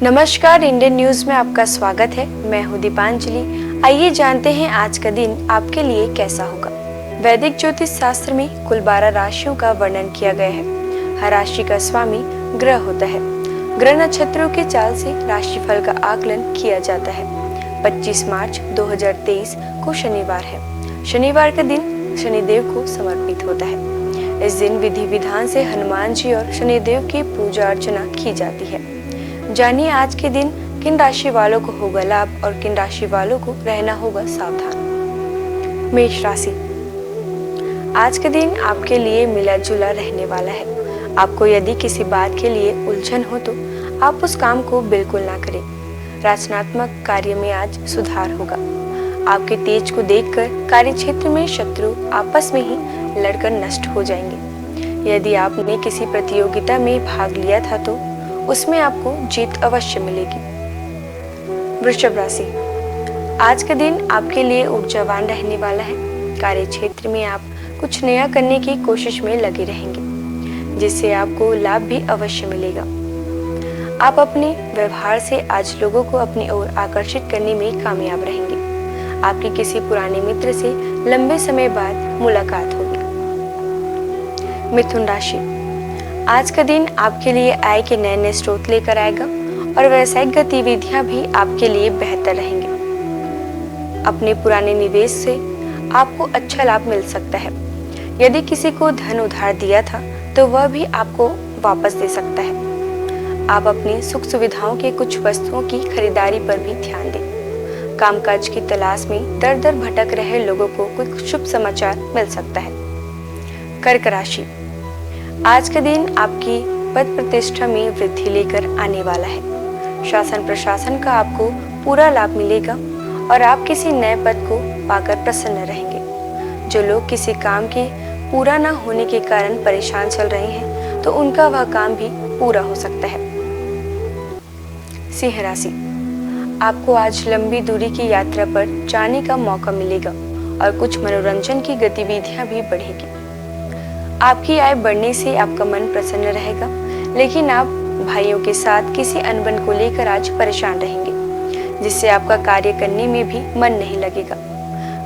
नमस्कार, Indian news में आपका स्वागत है। मैं हूं दीपांजलि। आइए जानते हैं आज का दिन आपके लिए कैसा होगा। वैदिक ज्योतिष शास्त्र में कुल 12 राशियों का वर्णन किया गया है। हर राशि का स्वामी ग्रह होता है। ग्रह नक्षत्रों के चाल से राशिफल का आकलन किया जाता है। 25 मार्च 2023 को शनिवार है। शनिवार का दिन शनिदेव को समर्पित होता है। इस दिन विधि विधान से हनुमान जी और शनिदेव की पूजा अर्चना की जाती है। जानिए आज के दिन किन राशि वालों को होगा लाभ और किन राशि वालों को रहना होगा सावधान। मेष राशि, आज के दिन आपके लिए मिला जुला रहने वाला है। आपको यदि किसी बात के लिए उलझन हो तो आप उस काम को बिल्कुल ना करें। रचनात्मक कार्य में आज सुधार होगा। आपके तेज को देखकर कार्य क्षेत्र में शत्रु आपस में ही लड़कर नष्ट हो जाएंगे। यदि आपने किसी प्रतियोगिता में भाग लिया था तो उसमें आपको जीत अवश्य मिलेगी। वृषभ राशि, आज का दिन आपके लिए ऊर्जावान रहने वाला है। कार्य क्षेत्र में आप कुछ नया करने की कोशिश में लगे रहेंगे, जिससे आपको लाभ भी अवश्य मिलेगा। आप अपने व्यवहार से आज लोगों को अपनी ओर आकर्षित करने में कामयाब रहेंगे। आपके किसी पुराने मित्र से लंबे समय बाद मुलाकात होगी। मिथुन राशि, आज का दिन आपके लिए आय के नए नए स्रोत लेकर आएगा और व्यावसायिक गतिविधियां भी आपके लिए बेहतर रहेंगे। अपने पुराने निवेश से आपको अच्छा लाभ मिल सकता है। यदि किसी को धन उधार दिया था तो वह भी आपको वापस दे सकता है। आप अपनी सुख सुविधाओं के कुछ वस्तुओं की खरीदारी पर भी ध्यान दें। कामकाज की तलाश में दर दर भटक रहे लोगों को कुछ शुभ समाचार मिल सकता है। कर्क राशि, आज का दिन आपकी पद प्रतिष्ठा में वृद्धि लेकर आने वाला है। शासन प्रशासन का आपको पूरा लाभ मिलेगा और आप किसी नए पद को पाकर प्रसन्न रहेंगे। जो लोग किसी काम के पूरा न होने के कारण परेशान चल रहे हैं तो उनका वह काम भी पूरा हो सकता है। सिंह राशि, आपको आज लंबी दूरी की यात्रा पर जाने का मौका मिलेगा और कुछ मनोरंजन की गतिविधियां भी बढ़ेगी। आपकी आय बढ़ने से आपका मन प्रसन्न रहेगा, लेकिन आप भाइयों के साथ किसी अनबन को लेकर आज परेशान रहेंगे, जिससे आपका कार्य करने में भी मन नहीं लगेगा।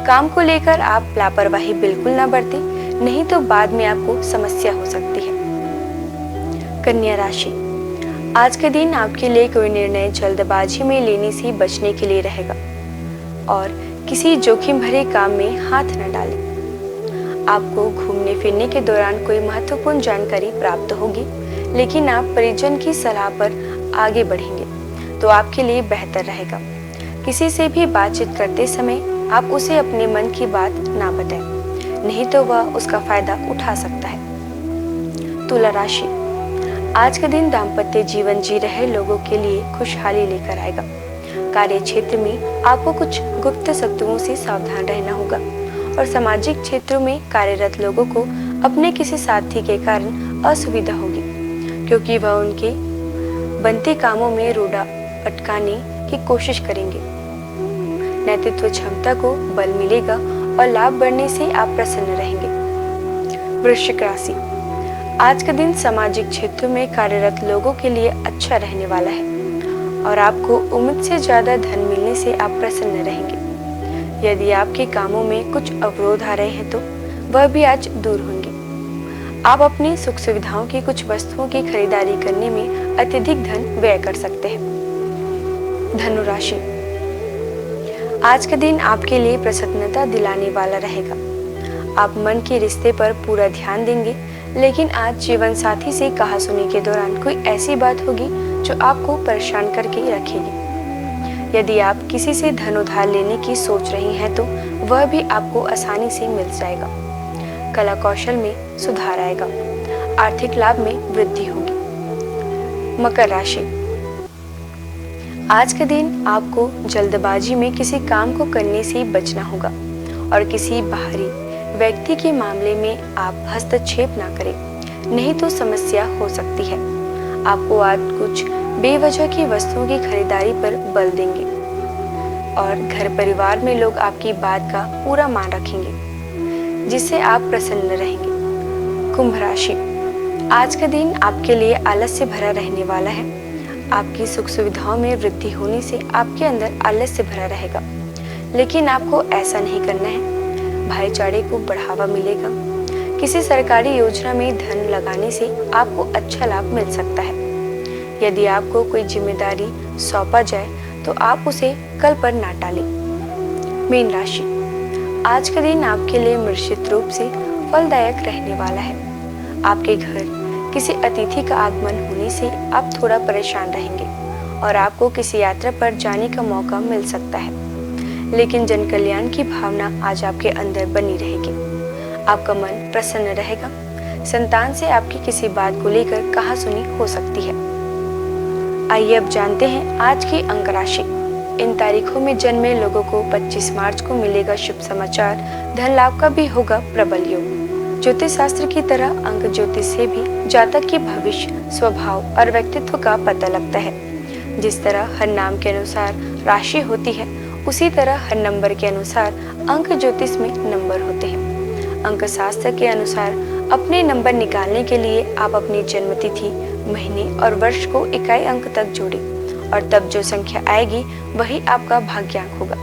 काम को लेकर आप लापरवाही बिल्कुल ना बरतें, नहीं तो बाद में आपको समस्या हो सकती है। कन्या राशि, आज के दिन आपके लिए कोई निर्णय जल्दबाजी में लेने से बचने के लिए रहेगा और किसी जोखिम भरे काम में हाथ न डालें। आपको घूमने फिरने के दौरान कोई महत्वपूर्ण जानकारी प्राप्त होगी, लेकिन आप परिजन की सलाह पर आगे बढ़ेंगे तो आपके लिए बेहतर रहेगा। किसी से भी बातचीत करते समय आप उसे अपने मन की बात ना बताएं, नहीं तो वह उसका फायदा उठा सकता है। तुला राशि, आज का दिन दाम्पत्य जीवन जी रहे लोगों के लिए खुशहाली लेकर आएगा। कार्य क्षेत्र में आपको कुछ गुप्त शत्रुओं से सावधान रहना होगा और सामाजिक क्षेत्रों में कार्यरत लोगों को अपने किसी साथी के कारण असुविधा होगी, क्योंकि वह उनके बनते कामों में रोड़ा अटकाने की कोशिश करेंगे। नेतृत्व क्षमता को बल मिलेगा और लाभ बढ़ने से आप प्रसन्न रहेंगे। वृश्चिक राशि, आज का दिन सामाजिक क्षेत्रों में कार्यरत लोगों के लिए अच्छा रहने वाला है और आपको उम्मीद से ज्यादा धन मिलने से आप प्रसन्न रहेंगे। यदि आपके कामों में कुछ अवरोध आ रहे हैं तो वह भी आज दूर होंगे। आप अपनी सुख सुविधाओं की कुछ वस्तुओं की खरीदारी करने में अत्यधिक धन व्यय कर सकते हैं। धनु राशि, आज का दिन आपके लिए प्रसन्नता दिलाने वाला रहेगा। आप मन के रिश्ते पर पूरा ध्यान देंगे, लेकिन आज जीवन साथी से कहासुनी के दौरान कोई ऐसी बात होगी जो आपको परेशान करके रखेगी। यदि आप किसी से धन उधार लेने की सोच रही हैं तो वह भी आपको आसानी से मिल जाएगा। कला कौशल में सुधार आएगा। आर्थिक लाभ में वृद्धि होगी। मकर राशि, आज के दिन आपको जल्दबाजी में किसी काम को करने से बचना होगा और किसी बाहरी व्यक्ति के मामले में आप हस्तक्षेप ना करें, नहीं तो समस्या हो सकती है। आपको आज कुछ बेवजह की वस्तुओं की खरीदारी पर बल देंगे और घर परिवार में लोग आपकी बात का पूरा मान रखेंगे, जिससे आप प्रसन्न रहेंगे। कुंभ राशि, आज का दिन आपके लिए आलस्य भरा रहने वाला है। आपकी सुख सुविधाओं में वृद्धि होने से आपके अंदर आलस्य भरा रहेगा, लेकिन आपको ऐसा नहीं करना है। भाईचारे को बढ़ावा मिलेगा। किसी सरकारी योजना में धन लगाने से आपको अच्छा लाभ मिल सकता है। यदि आपको कोई जिम्मेदारी सौंपा जाए तो आप उसे कल पर ना टालें। मीन राशि, आज का दिन आपके लिए निश्चित रूप से फलदायक रहने वाला है। आपके घर किसी अतिथि का आगमन होने से आप थोड़ा परेशान रहेंगे और आपको किसी यात्रा पर जाने का मौका मिल सकता है, लेकिन जन कल्याण की भावना आज आपके अंदर बनी रहेगी। आपका मन प्रसन्न रहेगा। संतान से आपकी किसी बात को लेकर कहासुनी हो सकती है। आइए अब जानते हैं आज की अंक राशि। इन तारीखों में जन्मे लोगों को 25 मार्च को मिलेगा शुभ समाचार। धन लाभ का भी होगा प्रबल योग। ज्योतिष शास्त्र की तरह अंक ज्योतिष से भी जातक की भविष्य, स्वभाव और व्यक्तित्व का पता लगता है। जिस तरह हर नाम के अनुसार राशि होती है, उसी तरह हर नंबर के अनुसार अंक ज्योतिष में नंबर होते हैं। अंक शास्त्र के अनुसार अपने नंबर निकालने के लिए आप अपनी जन्मतिथि, महीने और वर्ष को इकाई अंक तक जोड़ें और तब जो संख्या आएगी वही आपका भाग्यांक होगा।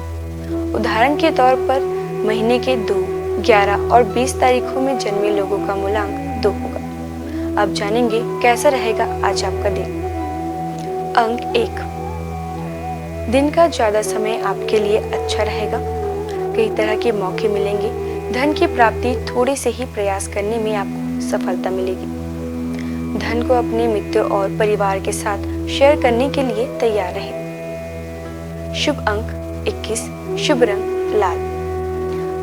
उदाहरण के तौर पर महीने के 2, 11 और 20 तारीखों में जन्मे लोगों का मूलांक 2 होगा। अब जानेंगे कैसा रहेगा आज आपका दिन। अंक 1, दिन का ज्यादा समय आपके लिए अच्छा रहेगा। कई तरह के मौके मिलेंगे। धन की प्राप्ति थोड़े से ही प्रयास करने में आपको सफलता मिलेगी। धन को अपने मित्रों और परिवार के साथ शेयर करने के लिए तैयार रहें। शुभ अंक 21, शुभ रंग लाल।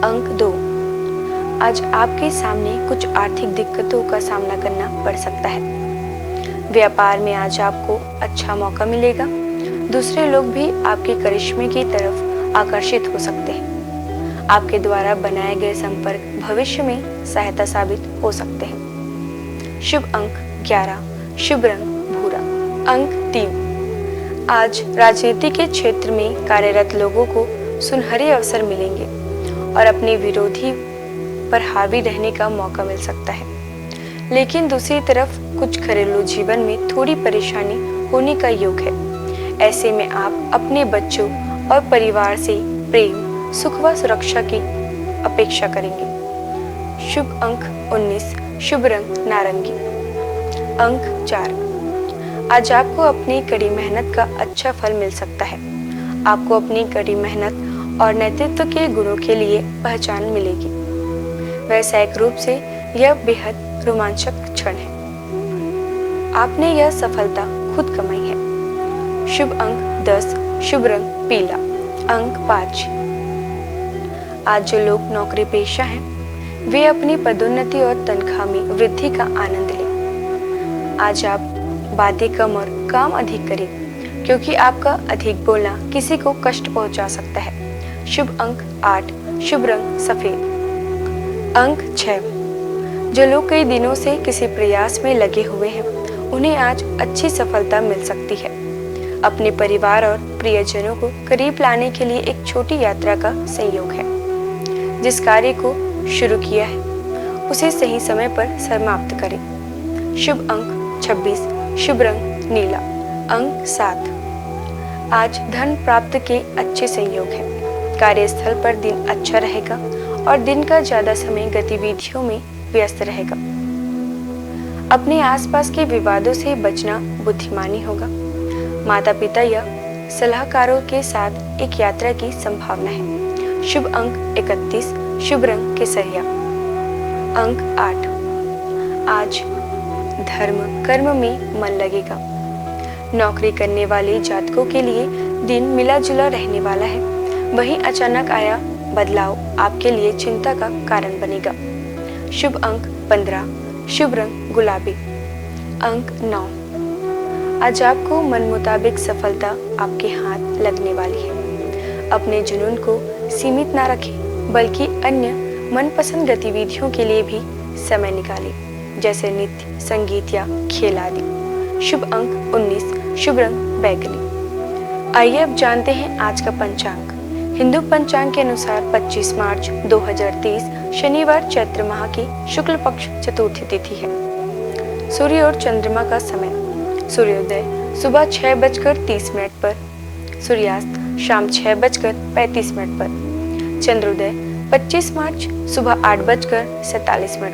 अंक 2, आज आपके सामने कुछ आर्थिक दिक्कतों का सामना करना पड़ सकता है। व्यापार में आज आपको अच्छा मौका मिलेगा। दूसरे लोग भी आपके करिश्मे की तरफ आकर्षित हो सकते हैं। आपके द्वारा बनाए गए संपर्क भविष्य में सहायता साबित हो सकते हैं। शुभ अंक 11, शुभ रंग भूरा। अंक 3, आज राजनीति के क्षेत्र में कार्यरत लोगों को सुनहरे अवसर मिलेंगे और अपने विरोधी पर हावी रहने का मौका मिल सकता है। लेकिन दूसरी तरफ कुछ घरेलू जीवन में थोड़ी परेशानी होने का योग है। ऐसे में आप अपने बच्चों और परिवार से प्रेम, सुख व सुरक्षा की अपेक्षा करेंगे। शुभ अंक 19, शुभ रंग नारंगी। अंक 4, आज आपको अपनी कड़ी मेहनत का अच्छा फल मिल सकता है। आपको अपनी कड़ी मेहनत और नेतृत्व के गुणों के लिए पहचान मिलेगी। व्यावसायिक रूप से यह बेहद रोमांचक क्षण है। आपने यह सफलता खुद कमाई है। शुभ अंक 10, शुभ रंग पीला। अंक 5, आज जो लोग नौकरी पेशा हैं, वे अपनी पदोन्नति और तनख्वाह में वृद्धि का आनंद लें। आज आप बातें कम और काम अधिक करें, क्योंकि आपका अधिक बोलना किसी को कष्ट पहुंचा सकता है। शुभ अंक 8, शुभ रंग सफेद। अंक 6, जो लोग कई दिनों से किसी प्रयास में लगे हुए हैं, उन्हें आज अच्छी सफलता मिल सकती है। अपने परिवार और प्रियजनों को करीब लाने के लिए एक छोटी यात्रा का संयोग है। जिस कार्य को शुरू किया है उसे सही समय पर समाप्त करें। शुभ अंक 26, शुभ रंग नीला। अंक 7, आज धन प्राप्त के अच्छे संयोग हैं। कार्यस्थल पर दिन अच्छा रहेगा और दिन का ज्यादा समय गतिविधियों में व्यस्त रहेगा। अपने आसपास के विवादों से बचना बुद्धिमानी होगा। माता पिता या सलाहकारों के साथ एक यात्रा की संभावना है। शुभ अंक 31, शुभ रंग केसरिया। अंक 8, आज धर्म कर्म में मन लगेगा। नौकरी करने वाले जातकों के लिए दिन मिला जुला रहने वाला है। वहीं अचानक आया बदलाव आपके लिए चिंता का कारण बनेगा। शुभ अंक 15, शुभ रंग गुलाबी। अंक 9, आज आपको मन मुताबिक सफलता आपके हाथ लगने वाली है। अपने जुनून को सीमित ना रखें, बल्कि अन्य मनपसंद गतिविधियों के लिए भी समय निकालें, जैसे नृत्य, संगीत या खेल आदि। शुभ अंक 19, शुभ रंग बैगनी। आइए अब जानते हैं आज का पंचांग। हिंदू पंचांग के अनुसार 25 मार्च 2023 शनिवार चैत्र माह की शुक्ल पक्ष चतुर्थी तिथि है। सूर्य और चंद्रमा का समय सूर्योदय सुबह 6:30 पर, सूर्यास्त शाम 6:35 पर, चंद्रोदय 25 मार्च सुबह 8:47 पर,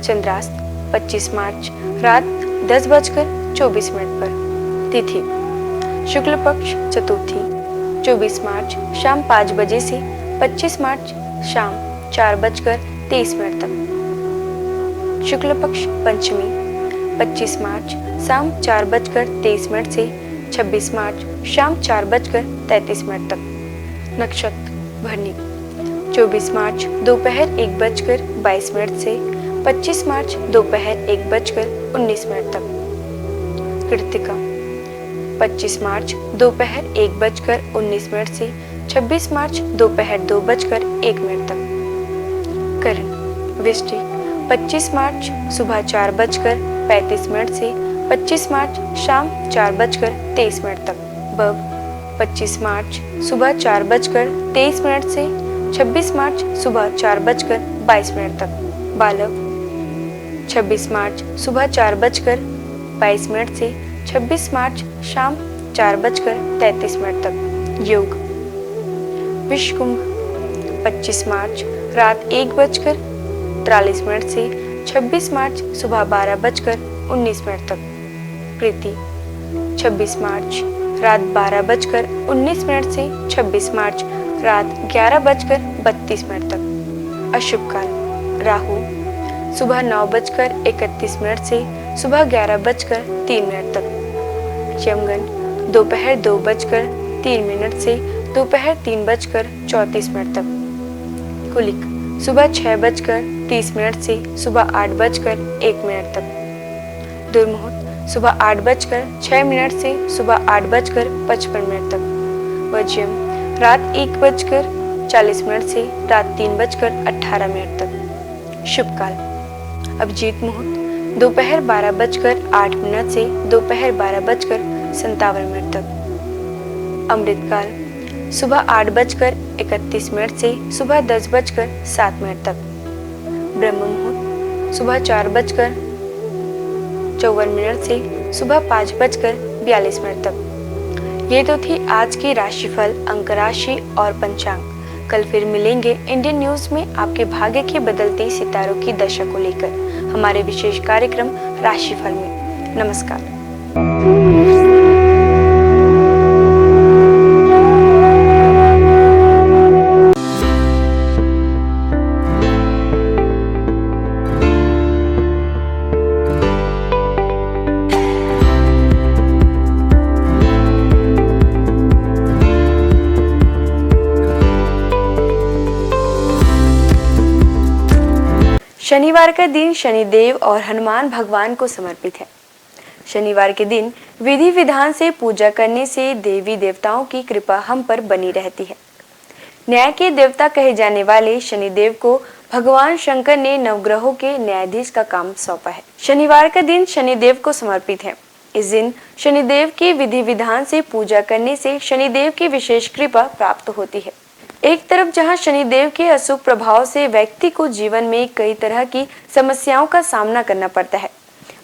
चंद्रास्त 25 मार्च रात 10:24 पर। तिथि शुक्ल पक्ष चतुर्थी 24 मार्च शाम 5 बजे से 25 मार्च शाम 4:23 तक। शुक्ल पक्ष पंचमी 25 मार्च शाम 4:23 से 26 मार्च शाम 4:33 तक। नक्षत्र भरणी 24 मार्च दोपहर 1:22 से 25 मार्च दोपहर 1:19 तक। कृत्तिका 25 मार्च दोपहर 1:19 से 26 मार्च दोपहर 2:01 तक। करण वृश्चिक 25 मार्च सुबह 4:35 से 25 मार्च शाम 4:23 तक। बव 25 मार्च सुबह 4:23 से 26 मार्च सुबह 4:22 तक। बालव 26 मार्च सुबह 4:22 से 26 मार्च शाम 4:33 तक। योग विषकुंभ 25 मार्च रात 1:43 से 26 मार्च सुबह 12:19 तक। प्रीति 26 मार्च रात 12:19 से 26 मार्च रात 11:32 तक। अशुभ काल राहु सुबह 9:31 से सुबह 11:03 तक। यमगंड दोपहर 2:03 से दोपहर 3:34 तक। कुलिक सुबह 6:30 से सुबह 8:01 तक। दुर्मुहूर्त सुबह 8:06 से सुबह 8:55 तक। वज्रम रात 1:40 से रात 3:18 तक। शुभ काल अभिजीत मुहूर्त दोपहर 12:08 से दोपहर 12:57 तक। अमृत काल सुबह 8:31 से सुबह 10:07 तक। ब्रह्म मुहूर्त सुबह 4:54 से सुबह 5:42 तक। ये तो थी आज की राशिफल, अंक राशि और पंचांग। कल फिर मिलेंगे इंडियन न्यूज में आपके भाग्य के बदलते सितारों की दशा को लेकर हमारे विशेष कार्यक्रम राशिफल में। नमस्कार। शनिवार का दिन शनिदेव और हनुमान भगवान को समर्पित है। शनिवार के दिन विधि विधान से पूजा करने से देवी देवताओं की कृपा हम पर बनी रहती है। न्याय के देवता कहे जाने वाले शनिदेव को भगवान शंकर ने नवग्रहों के न्यायाधीश का काम सौंपा है। शनिवार का दिन शनिदेव को समर्पित है। इस दिन शनिदेव की विधि विधान से पूजा करने से शनिदेव की विशेष कृपा प्राप्त होती है। एक तरफ जहां शनिदेव के अशुभ प्रभाव से व्यक्ति को जीवन में कई तरह की समस्याओं का सामना करना पड़ता है,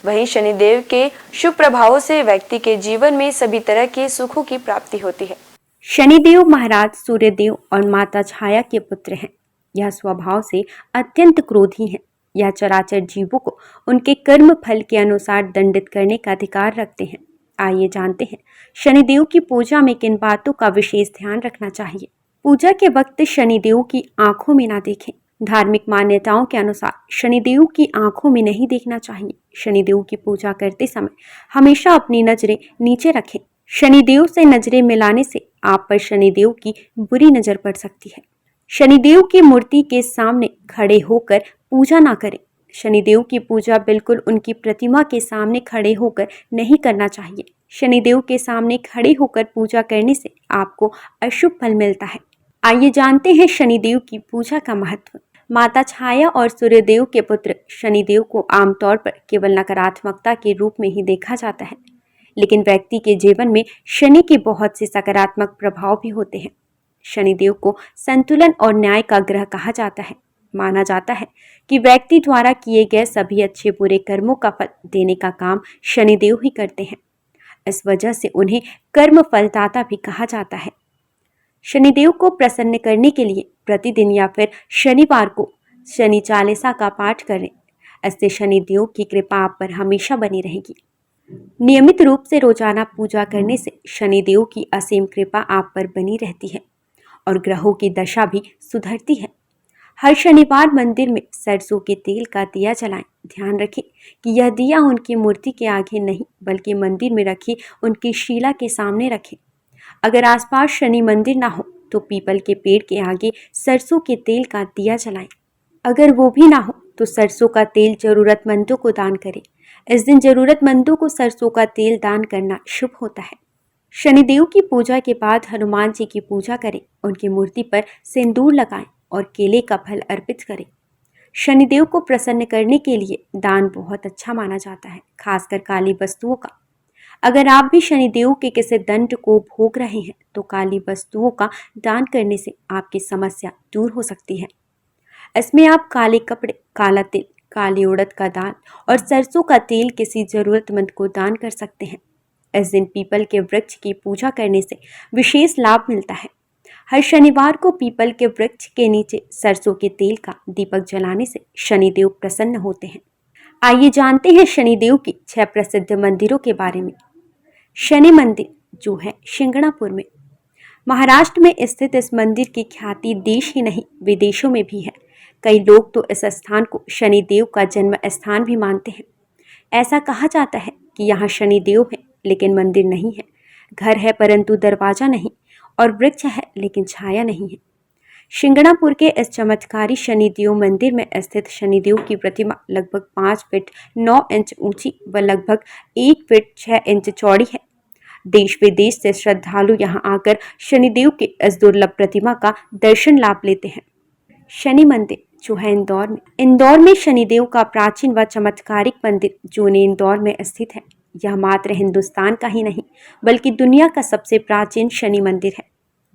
वहीं शनिदेव के शुभ प्रभावों से व्यक्ति के जीवन में सभी तरह के सुखों की प्राप्ति होती है। शनिदेव महाराज सूर्यदेव और माता छाया के पुत्र हैं। यह स्वभाव से अत्यंत क्रोधी हैं। यह चराचर जीवों को उनके कर्म फल के अनुसार दंडित करने का अधिकार रखते हैं। आइए जानते हैं शनिदेव की पूजा में किन बातों का विशेष ध्यान रखना चाहिए। पूजा के वक्त शनिदेव की आंखों में ना देखें। धार्मिक मान्यताओं के अनुसार शनिदेव की आंखों में नहीं देखना चाहिए। शनिदेव की पूजा करते समय हमेशा अपनी नजरें नीचे रखें। शनिदेव से नजरें मिलाने से आप पर शनिदेव की बुरी नजर पड़ सकती है। शनिदेव की मूर्ति के सामने खड़े होकर पूजा ना करें। शनिदेव की पूजा बिल्कुल उनकी प्रतिमा के सामने खड़े होकर नहीं करना चाहिए। शनिदेव के सामने खड़े होकर पूजा करने से आपको अशुभ फल मिलता है। आइए जानते हैं शनिदेव की पूजा का महत्व। माता छाया और सूर्यदेव के पुत्र शनिदेव को आमतौर पर केवल नकारात्मकता के रूप में ही देखा जाता है, लेकिन व्यक्ति के जीवन में शनि के बहुत से सकारात्मक प्रभाव भी होते हैं। शनिदेव को संतुलन और न्याय का ग्रह कहा जाता है। माना जाता है कि व्यक्ति द्वारा किए गए सभी अच्छे बुरे कर्मों का फल देने का काम शनिदेव ही करते हैं। इस वजह से उन्हें कर्म फलदाता भी कहा जाता है। शनिदेव को प्रसन्न करने के लिए प्रतिदिन या फिर शनिवार को शनि चालीसा का पाठ करें। इससे शनिदेव की कृपा आप पर हमेशा बनी रहेगी। नियमित रूप से रोजाना पूजा करने से शनिदेव की असीम कृपा आप पर बनी रहती है और ग्रहों की दशा भी सुधरती है। हर शनिवार मंदिर में सरसों के तेल का दिया जलाएं। ध्यान रखें कि यह दिया उनकी मूर्ति के आगे नहीं बल्कि मंदिर में रखी उनकी शिला के सामने रखें। अगर आसपास शनि मंदिर ना हो तो पीपल के पेड़ के आगे सरसों के तेल का दिया जलाएं। अगर वो भी ना हो तो सरसों का तेल जरूरतमंदों को दान करें। इस दिन जरूरतमंदों को सरसों का तेल दान करना शुभ होता है। शनिदेव की पूजा के बाद हनुमान जी की पूजा करें। उनकी मूर्ति पर सिंदूर लगाएं और केले का फल अर्पित करें। शनिदेव को प्रसन्न करने के लिए दान बहुत अच्छा माना जाता है, खासकर काली वस्तुओं का। अगर आप भी शनिदेव के किसी दंड को भोग रहे हैं तो काली वस्तुओं का दान करने से आपकी समस्या दूर हो सकती है। इसमें आप काले कपड़े, काला तिल, काली उड़द का दाल और सरसों का तेल किसी जरूरतमंद को दान कर सकते हैं। इस दिन पीपल के वृक्ष की पूजा करने से विशेष लाभ मिलता है। हर शनिवार को पीपल के वृक्ष के नीचे सरसों के तेल का दीपक जलाने से शनिदेव प्रसन्न होते हैं। आइए जानते हैं शनिदेव की 6 प्रसिद्ध मंदिरों के बारे में। शनि मंदिर जो है शिंगणापुर में। महाराष्ट्र में स्थित इस मंदिर की ख्याति देश ही नहीं विदेशों में भी है। कई लोग तो इस स्थान को शनिदेव का जन्म स्थान भी मानते हैं। ऐसा कहा जाता है कि यहाँ शनिदेव है लेकिन मंदिर नहीं है, घर है परंतु दरवाजा नहीं, और वृक्ष है लेकिन छाया नहीं है। शिंगणापुर के इस चमत्कारी शनिदेव मंदिर में स्थित शनिदेव की प्रतिमा लगभग 5 फीट 9 इंच ऊंची व लगभग 1 फीट 6 इंच चौड़ी है। देश विदेश से श्रद्धालु यहाँ आकर शनिदेव के इस दुर्लभ प्रतिमा का दर्शन लाभ लेते हैं। शनि मंदिर जो है इंदौर में शनिदेव का प्राचीन व चमत्कारिक मंदिर जो इंदौर में स्थित है। यह मात्र हिंदुस्तान का ही नहीं बल्कि दुनिया का सबसे प्राचीन शनि मंदिर है।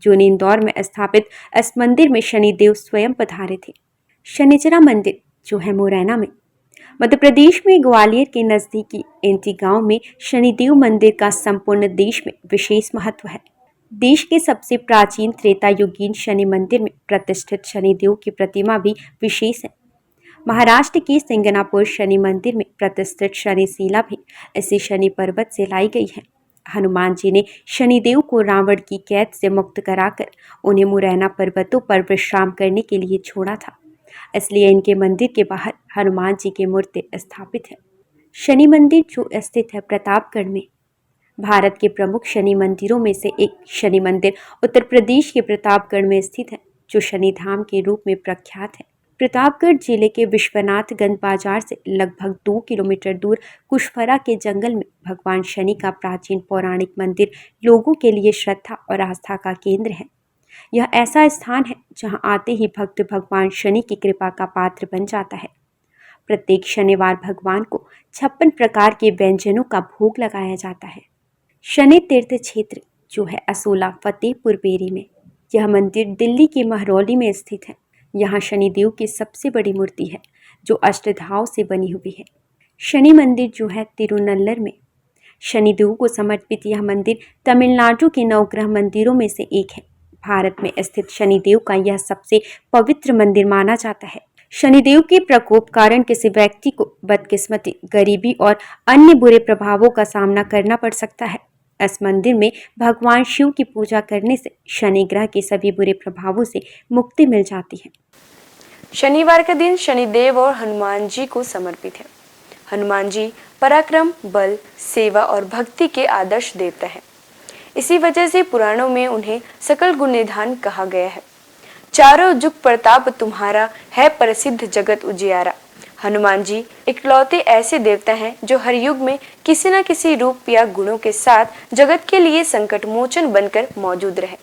जो इंदौर में स्थापित इस मंदिर में शनिदेव स्वयं पधारे थे। शनिचरा मंदिर जो है मुरैना में। मध्य प्रदेश में ग्वालियर के नजदीकी एंटी गांव में शनिदेव मंदिर का संपूर्ण देश में विशेष महत्व है। देश के सबसे प्राचीन त्रेता युगीन शनि मंदिर में प्रतिष्ठित शनिदेव की प्रतिमा भी विशेष है। महाराष्ट्र के सिंगनापुर शनि मंदिर में प्रतिष्ठित शनिशिला भी इसी शनि पर्वत से लाई गई है। हनुमान जी ने शनिदेव को रावण की कैद से मुक्त कराकर उन्हें मुरैना पर्वतों पर विश्राम करने के लिए छोड़ा था, इसलिए इनके मंदिर के बाहर हनुमान जी की मूर्ति स्थापित है। शनि मंदिर जो स्थित है प्रतापगढ़ में। भारत के प्रमुख शनि मंदिरों में से एक शनि मंदिर उत्तर प्रदेश के प्रतापगढ़ में स्थित है, जो शनि धाम के रूप में प्रख्यात है। प्रतापगढ़ जिले के विश्वनाथगंज बाजार से लगभग 2 किलोमीटर दूर कुशफरा के जंगल में भगवान शनि का प्राचीन पौराणिक मंदिर लोगों के लिए श्रद्धा और आस्था का केंद्र है। यह ऐसा स्थान है जहां आते ही भक्त भगवान शनि की कृपा का पात्र बन जाता है। प्रत्येक शनिवार भगवान को 56 प्रकार के व्यंजनों का भोग लगाया जाता है। शनि तीर्थ क्षेत्र जो है असोला फतेहपुर बेरी में। यह मंदिर दिल्ली के महरौली में स्थित है। यहाँ शनिदेव की सबसे बड़ी मूर्ति है जो अष्टधाव से बनी हुई है। शनि मंदिर जो है तिरुनल्लर में। शनिदेव को समर्पित यह मंदिर तमिलनाडु के नवग्रह मंदिरों में से एक है। भारत में स्थित शनिदेव का यह सबसे पवित्र मंदिर माना जाता है। शनिदेव के प्रकोप कारण किसी व्यक्ति को बदकिस्मती, गरीबी और अन्य बुरे प्रभावों का सामना करना पड़ सकता है। इस मंदिर में भगवान शिव की पूजा करने से शनि ग्रह के सभी बुरे प्रभावों से मुक्ति मिल जाती है। शनिवार का दिन शनिदेव और हनुमान जी को समर्पित है। हनुमान जी पराक्रम, बल, सेवा और भक्ति के आदर्श देवता है। इसी वजह से पुराणों में उन्हें सकल गुण निधान कहा गया है। चारों जुग प्रताप तुम्हारा है, प्रसिद्ध जगत उजियारा। हनुमान जी इकलौते ऐसे देवता हैं जो हर युग में किसी न किसी रूप या गुणों के साथ जगत के लिए संकट मोचन बनकर मौजूद रहे।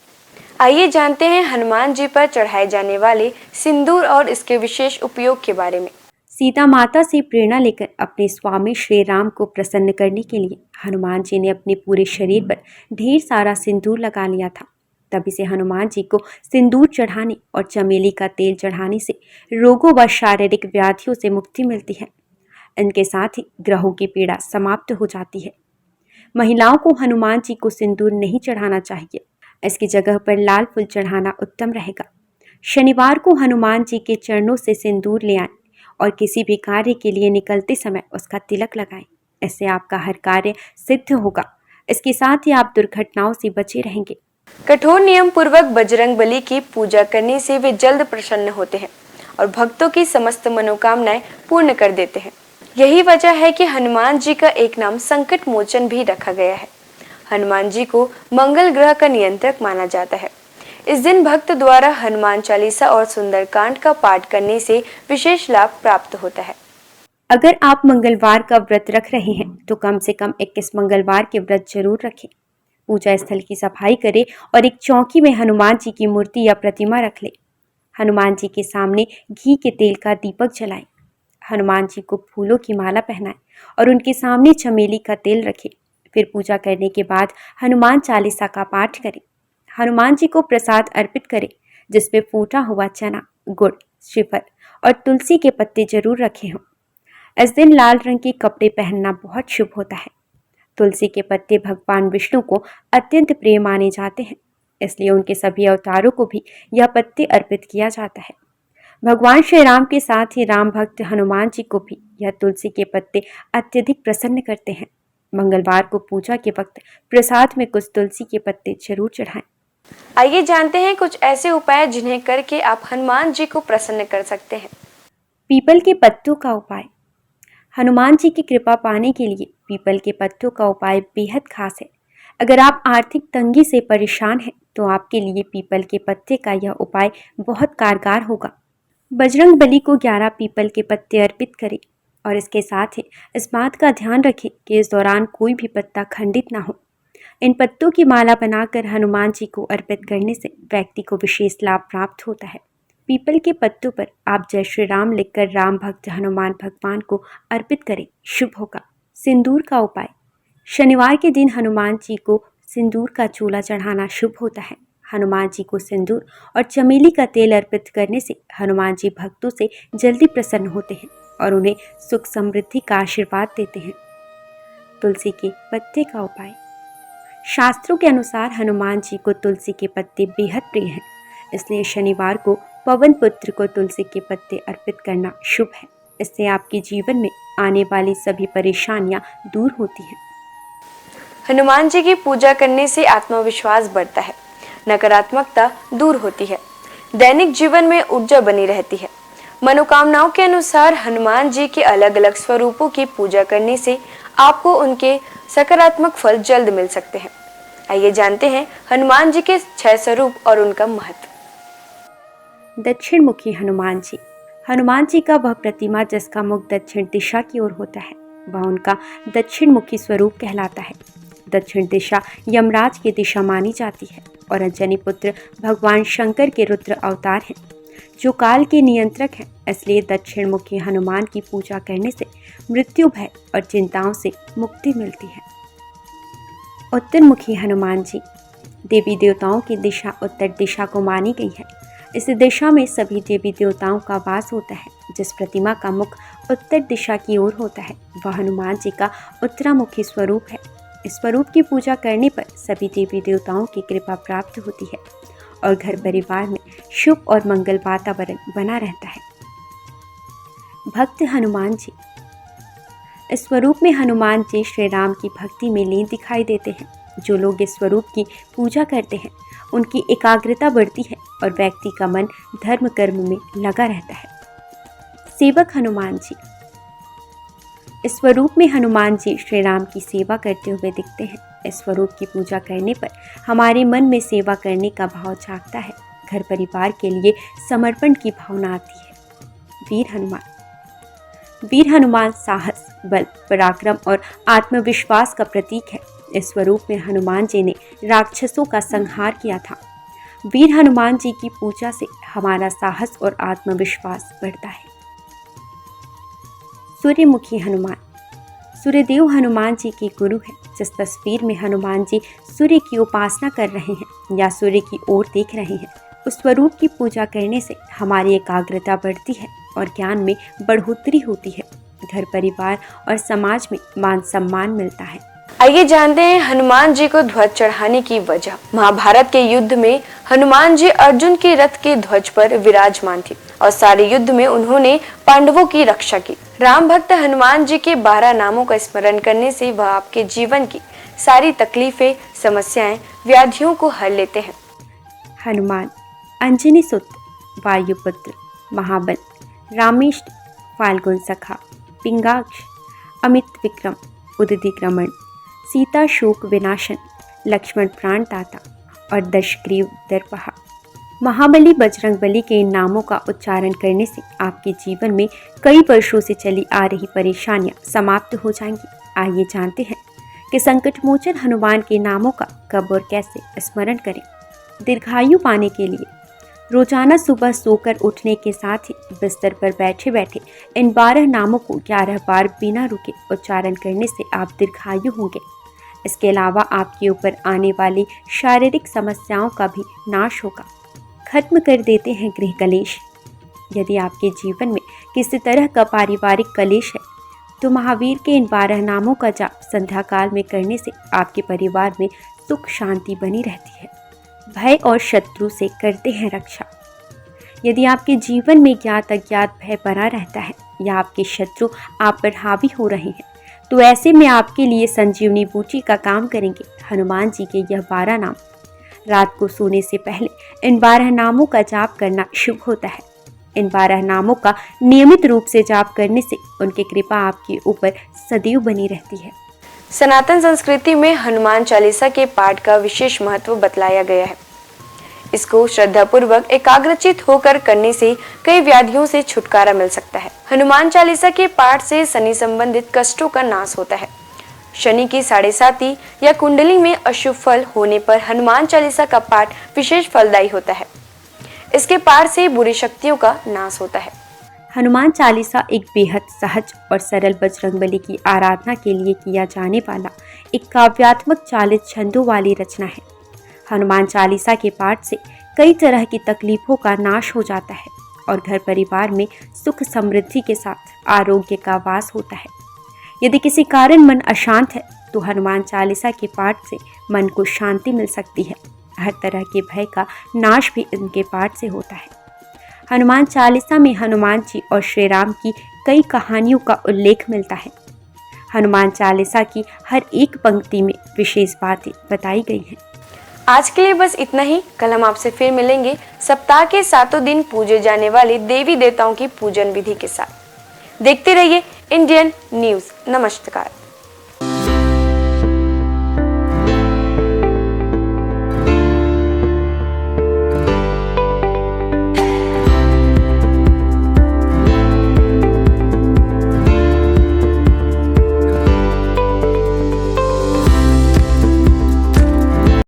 आइए जानते हैं हनुमान जी पर चढ़ाए जाने वाले सिंदूर और इसके विशेष उपयोग के बारे में। सीता माता से प्रेरणा लेकर अपने स्वामी श्री राम को प्रसन्न करने के लिए हनुमान जी ने अपने पूरे शरीर पर ढेर सारा सिंदूर लगा लिया था। तब इसे हनुमान जी को सिंदूर चढ़ाने और चमेली का तेल चढ़ाने से रोगों व शारीरिक व्याधियों से मुक्ति मिलती है। इनके साथ ही ग्रहों की पीड़ा समाप्त हो जाती है। महिलाओं को हनुमान जी को सिंदूर नहीं चढ़ाना चाहिए, इसकी जगह पर लाल फूल चढ़ाना उत्तम रहेगा। शनिवार को हनुमान जी के चरणों से सिंदूर ले आएं और किसी भी कार्य के लिए निकलते समय उसका तिलक लगाएं। इससे आपका हर कार्य सिद्ध होगा। इसके साथ ही आप दुर्घटनाओं से बचे रहेंगे। कठोर नियम पूर्वक बजरंग बली की पूजा करने से वे जल्द प्रसन्न होते हैं और भक्तों की समस्त मनोकामनाएं पूर्ण कर देते हैं। यही वजह है कि हनुमान जी का एक नाम संकट मोचन भी रखा गया है। हनुमान जी को मंगल ग्रह का नियंत्रक माना जाता है। इस दिन भक्त द्वारा हनुमान चालीसा और सुंदरकांड का पाठ करने से विशेष लाभ प्राप्त होता है। अगर आप मंगलवार का व्रत रख रहे हैं तो कम से कम 21 मंगलवार के व्रत जरूर रखें। पूजा स्थल की सफाई करें और एक चौकी में हनुमान जी की मूर्ति या प्रतिमा रख लें। हनुमान जी के सामने घी के तेल का दीपक जलाएं। हनुमान जी को फूलों की माला पहनाएं और उनके सामने चमेली का तेल रखें। फिर पूजा करने के बाद हनुमान चालीसा का पाठ करें। हनुमान जी को प्रसाद अर्पित करें, जिसमें फूटा हुआ चना, गुड़, श्रीफल और तुलसी के पत्ते जरूर रखे हों। इस दिन लाल रंग के कपड़े पहनना बहुत शुभ होता है। तुलसी के पत्ते भगवान विष्णु को अत्यंत प्रिय माने जाते हैं, इसलिए उनके सभी अवतारों को भी यह पत्ते अर्पित किया जाता है। भगवान श्री राम के साथ ही राम भक्त हनुमान जी को भी यह तुलसी के पत्ते अत्यधिक प्रसन्न करते हैं। मंगलवार को पूजा के वक्त प्रसाद में कुछ तुलसी के पत्ते जरूर चढ़ाएं। आइए जानते हैं कुछ ऐसे उपाय जिन्हें करके आप हनुमान जी को प्रसन्न कर सकते हैं। पीपल के पत्तों का उपाय। हनुमान जी की कृपा पाने के लिए पीपल के पत्तों का उपाय बेहद खास है। अगर आप आर्थिक तंगी से परेशान हैं तो आपके लिए पीपल के पत्ते का यह उपाय बहुत कारगर होगा। बजरंग बली को 11 पीपल के पत्ते अर्पित करें और इसके साथ ही इस बात का ध्यान रखें कि इस दौरान कोई भी पत्ता खंडित ना हो। इन पत्तों की माला बनाकर हनुमान जी को अर्पित करने से व्यक्ति को विशेष लाभ प्राप्त होता है। पीपल के पत्तों पर आप जय श्री राम लिखकर राम भक्त हनुमान भगवान को अर्पित करें, शुभ होगा। सिंदूर का उपाय। शनिवार के दिन हनुमान जी को सिंदूर का चूल्हा चढ़ाना शुभ होता है। हनुमान जी को सिंदूर और चमेली का तेल अर्पित करने से हनुमान जी भक्तों से जल्दी प्रसन्न होते हैं और उन्हें सुख समृद्धि का आशीर्वाद देते हैं। तुलसी के पत्ते का उपाय। शास्त्रों के अनुसार हनुमान जी को तुलसी के पत्ते बेहद प्रिय हैं, इसलिए शनिवार को पवन पुत्र को तुलसी के पत्ते अर्पित करना शुभ है। इससे आपके जीवन में आने वाली सभी परेशानियां दूर होती हैं। हनुमान जी की पूजा करने से आत्मविश्वास बढ़ता है, नकारात्मकता दूर होती है, दैनिक जीवन में ऊर्जा बनी रहती है। मनोकामनाओं के अनुसार हनुमान जी के अलग अलग स्वरूपों की पूजा करने से आपको उनके सकारात्मक फल जल्द मिल सकते हैं। आइए जानते हैं हनुमान जी के 6 स्वरूप और उनका महत्व। दक्षिण मुखी हनुमान जी। हनुमान जी का वह प्रतिमा जिसका मुख दक्षिण दिशा की ओर होता है, वह उनका दक्षिण मुखी स्वरूप कहलाता है। दक्षिण दिशा यमराज की दिशा मानी जाती है और अंजनी पुत्र भगवान शंकर के रुद्र अवतार हैं, जो काल के नियंत्रक हैं। इसलिए दक्षिण मुखी हनुमान की पूजा करने से मृत्यु भय और चिंताओं से मुक्ति मिलती है। उत्तर मुखी हनुमान जी। देवी देवताओं की दिशा उत्तर दिशा को मानी गई है। इस दिशा में सभी देवी देवताओं का वास होता है। जिस प्रतिमा का मुख उत्तर दिशा की ओर होता है, वह हनुमान जी का उत्तरामुखी स्वरूप है। इस स्वरूप की पूजा करने पर सभी देवी देवताओं की कृपा प्राप्त होती है और घर परिवार में शुभ और मंगल वातावरण बना रहता है। भक्त हनुमान जी। इस स्वरूप में हनुमान जी श्री राम की भक्ति में लीन दिखाई देते हैं। जो लोग इस स्वरूप की पूजा करते हैं, उनकी एकाग्रता बढ़ती है और व्यक्ति का मन धर्म कर्म में लगा रहता है। सेवक हनुमान जी। इस स्वरूप में हनुमान जी श्री राम की सेवा करते हुए दिखते हैं। इस स्वरूप की पूजा करने पर हमारे मन में सेवा करने का भाव जागता है। घर परिवार के लिए समर्पण की भावना आती है। वीर हनुमान। वीर हनुमान साहस, बल, पराक्रम और आत्मविश्वास का प्रतीक है। इस स्वरूप में हनुमान जी ने राक्षसों का संहार किया था। वीर हनुमान जी की पूजा से हमारा साहस और आत्मविश्वास बढ़ता है। सूर्यमुखी हनुमान। सूर्यदेव हनुमान जी के गुरु हैं। जिस तस्वीर में हनुमान जी सूर्य की उपासना कर रहे हैं, या सूर्य की ओर देख रहे हैं, उस स्वरूप की पूजा करने से हमारी एकाग्रता बढ़ती है और ज्ञान में बढ़ोतरी होती है। घर परिवार और समाज में मान सम्मान मिलता है। आइए जानते हैं हनुमान जी को ध्वज चढ़ाने की वजह। महाभारत के युद्ध में हनुमान जी अर्जुन के रथ के ध्वज पर विराजमान थे और सारे युद्ध में उन्होंने पांडवों की रक्षा की। राम भक्त हनुमान जी के 12 नामों का स्मरण करने से वह आपके जीवन की सारी तकलीफें, समस्याएं, व्याधियों को हर लेते हैं। हनुमान अंजनी सुत, वायुपुत्र, महाबल, रामेष्ट, फाल्गुन सखा, पिंगाक्ष, अमित विक्रम, उदधिक्रमण, सीता शोक विनाशन, लक्ष्मण प्राण दाता और दशग्रीव दर्पहा। महाबली बजरंगबली के इन नामों का उच्चारण करने से आपके जीवन में कई वर्षों से चली आ रही परेशानियां समाप्त हो जाएंगी। आइए जानते हैं कि संकटमोचन हनुमान के नामों का कब और कैसे स्मरण करें। दीर्घायु पाने के लिए रोजाना सुबह सोकर उठने के साथ ही बिस्तर पर बैठे बैठे इन 12 नामों को 11 बार बिना रुके उच्चारण करने से आप दीर्घायु होंगे। इसके अलावा आपके ऊपर आने वाली शारीरिक समस्याओं का भी नाश होगा। खत्म कर देते हैं गृह कलेश। यदि आपके जीवन में किसी तरह का पारिवारिक कलेश है तो महावीर के इन 12 नामों का जाप संध्या काल में करने से आपके परिवार में सुख शांति बनी रहती है। भय और शत्रु से करते हैं रक्षा। यदि आपके जीवन में ज्ञात अज्ञात भय बना रहता है या आपके शत्रु आप पर हावी हो रहे हैं तो ऐसे में आपके लिए संजीवनी बूटी का काम करेंगे हनुमान जी के यह 12 नाम। रात को सोने से पहले इन 12 नामों का जाप करना शुभ होता है। इन 12 नामों का नियमित रूप से जाप करने से उनकी कृपा आपके ऊपर सदैव बनी रहती है। सनातन संस्कृति में हनुमान चालीसा के पाठ का विशेष महत्व बतलाया गया है। इसको श्रद्धापूर्वक एकाग्रचित होकर करने से कई व्याधियों से छुटकारा मिल सकता है। हनुमान चालीसा के पाठ से शनि संबंधित कष्टों का नाश होता है। शनि की 7.5 या कुंडली में अशुभ फल होने पर हनुमान चालीसा का पाठ विशेष फलदायी होता है। इसके पाठ से बुरी शक्तियों का नाश होता है। हनुमान चालीसा एक बेहद सहज और सरल बजरंगबली की आराधना के लिए किया जाने वाला एक काव्यात्मक 40 छंदों वाली रचना है। हनुमान चालीसा के पाठ से कई तरह की तकलीफों का नाश हो जाता है और घर परिवार में सुख समृद्धि के साथ आरोग्य का वास होता है। यदि किसी कारण मन अशांत है तो हनुमान चालीसा के पाठ से मन को शांति मिल सकती है। हर तरह के भय का नाश भी इनके पाठ से होता है। हनुमान चालीसा में हनुमान जी और श्री राम की कई कहानियों का उल्लेख मिलता है। हनुमान चालीसा की हर एक पंक्ति में विशेष बातें बताई गई हैं। आज के लिए बस इतना ही। कल हम आपसे फिर मिलेंगे सप्ताह के 7 दिन पूजे जाने वाले देवी देवताओं की पूजन विधि के साथ। देखते रहिए इंडियन न्यूज़। नमस्कार।